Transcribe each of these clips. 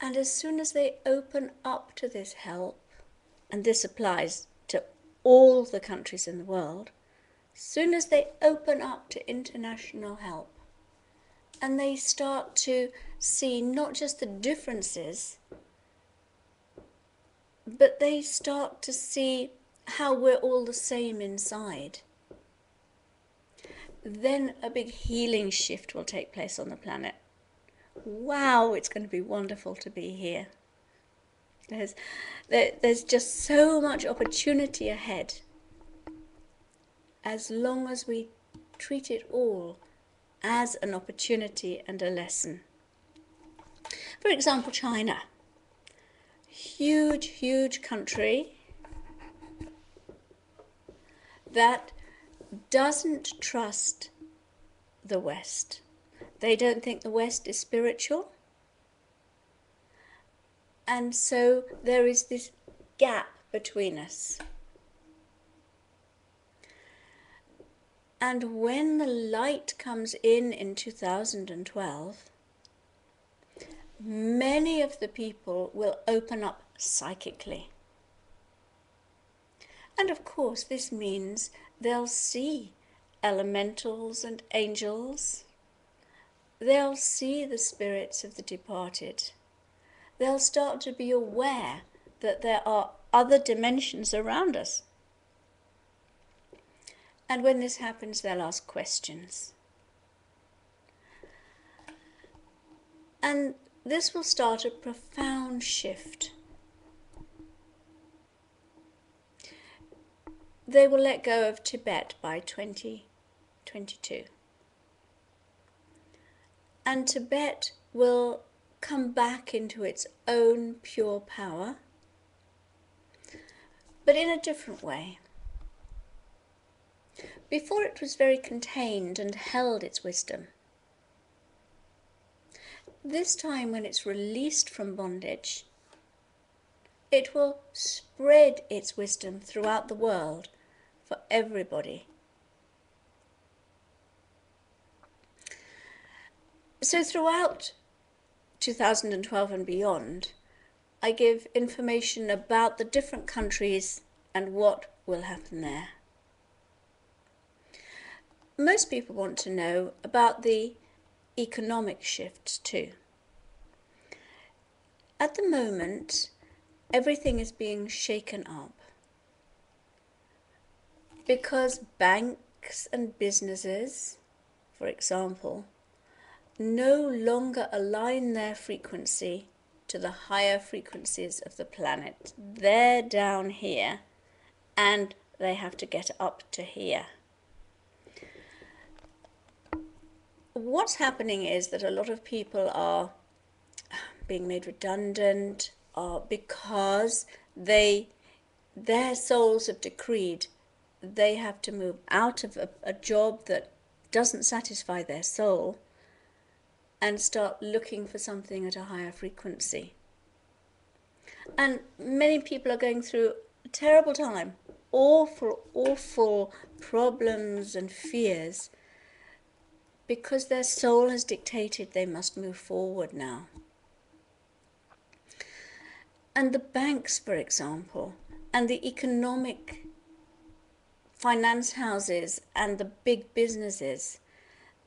And as soon as they open up to this help, and this applies to all the countries in the world, as soon as they open up to international help, and they start to see not just the differences, but they start to see how we're all the same inside, then a big healing shift will take place on the planet. Wow, it's going to be wonderful to be here. There's just so much opportunity ahead, as long as we treat it all as an opportunity and a lesson. For example, China. Huge, huge country that doesn't trust the West. They don't think the West is spiritual. And so there is this gap between us. And when the light comes in 2012, many of the people will open up psychically. And of course, this means they'll see elementals and angels. They'll see the spirits of the departed. They'll start to be aware that there are other dimensions around us. And when this happens, they'll ask questions. And this will start a profound shift. They will let go of Tibet by 2022. And Tibet will come back into its own pure power, but in a different way. Before, it was very contained and held its wisdom. This time, when it's released from bondage, it will spread its wisdom throughout the world for everybody. So throughout 2012 and beyond, I give information about the different countries and what will happen there. Most people want to know about the economic shifts too. At the moment, everything is being shaken up because banks and businesses, for example, no longer align their frequency to the higher frequencies of the planet. They're down here and they have to get up to here. What's happening is that a lot of people are being made redundant because their souls have decreed they have to move out of a job that doesn't satisfy their soul and start looking for something at a higher frequency. And many people are going through a terrible time, awful, awful problems and fears, because their soul has dictated they must move forward now. And the banks, for example, and the economic finance houses and the big businesses,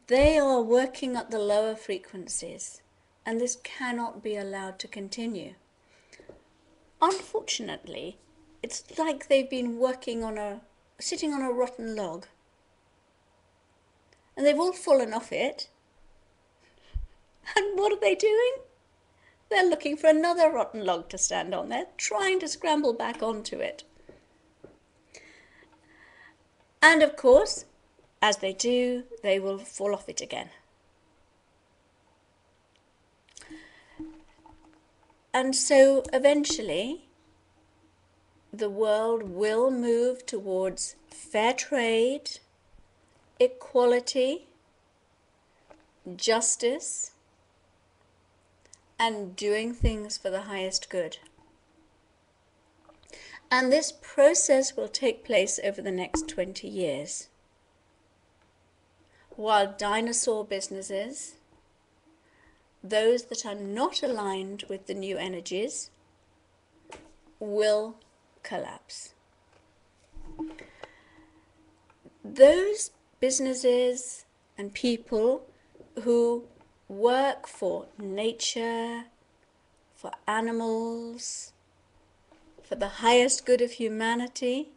they are working at the lower frequencies, and this cannot be allowed to continue. Unfortunately, it's like they've been sitting on a rotten log, and they've all fallen off it. And what are they doing? They're looking for another rotten log to stand on. They're trying to scramble back onto it. And of course, as they do, they will fall off it again. And so eventually, the world will move towards fair trade, equality, justice, and doing things for the highest good. And this process will take place over the next 20 years. While dinosaur businesses those that are not aligned with the new energies will collapse. Those businesses and people who work for nature, for animals, for the highest good of humanity,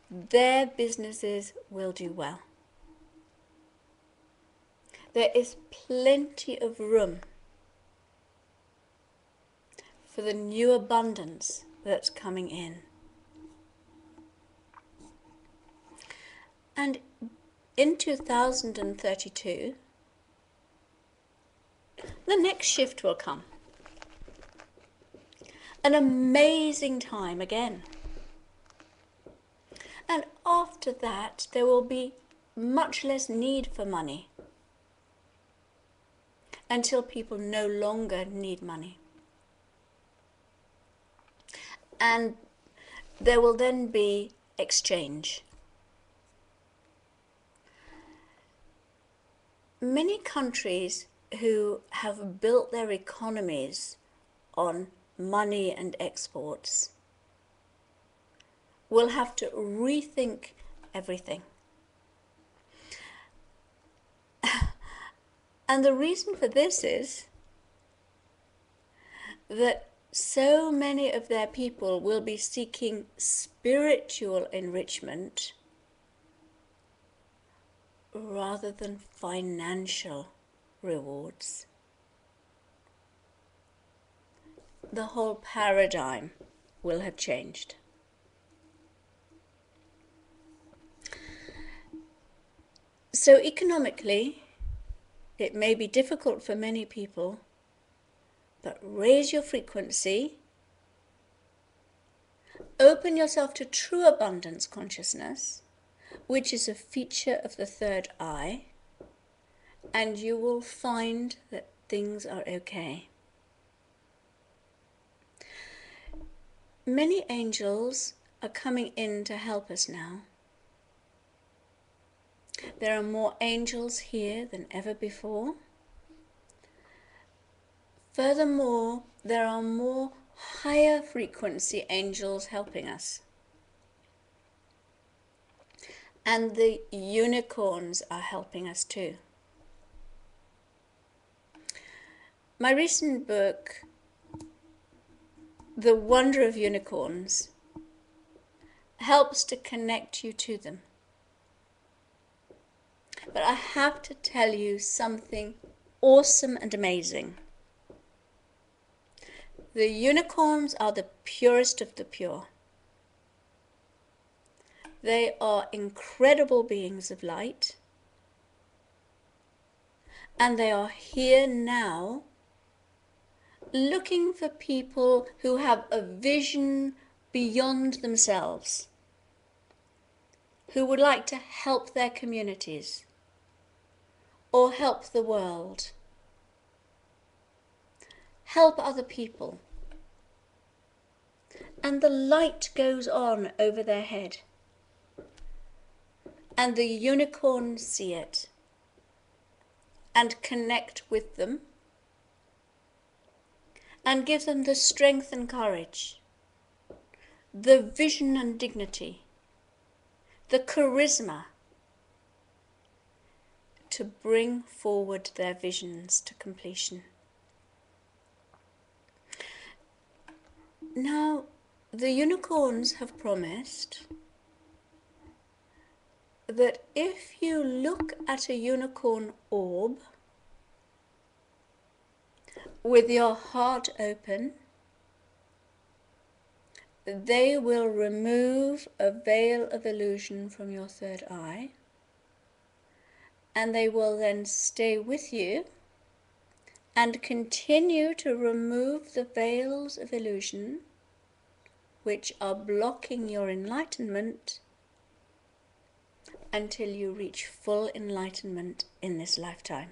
their businesses will do well. There is plenty of room for the new abundance that's coming in. And in 2032, the next shift will come. An amazing time again. And after that, there will be much less need for money until people no longer need money. And there will then be exchange. Many countries who have built their economies on money and exports will have to rethink everything. And the reason for this is that so many of their people will be seeking spiritual enrichment rather than financial rewards. The whole paradigm will have changed. So economically, it may be difficult for many people, but raise your frequency, open yourself to true abundance consciousness, which is a feature of the third eye, and you will find that things are okay. Many angels are coming in to help us now. There are more angels here than ever before. Furthermore, there are more higher frequency angels helping us. And the unicorns are helping us too. My recent book, The Wonder of Unicorns, helps to connect you to them. But I have to tell you something awesome and amazing. The unicorns are the purest of the pure. They are incredible beings of light. And they are here now looking for people who have a vision beyond themselves, who would like to help their communities or help the world, help other people. And the light goes on over their head. And the unicorns see it and connect with them and give them the strength and courage, the vision and dignity, the charisma to bring forward their visions to completion. Now, the unicorns have promised that if you look at a unicorn orb with your heart open, they will remove a veil of illusion from your third eye, and they will then stay with you and continue to remove the veils of illusion which are blocking your enlightenment until you reach full enlightenment in this lifetime.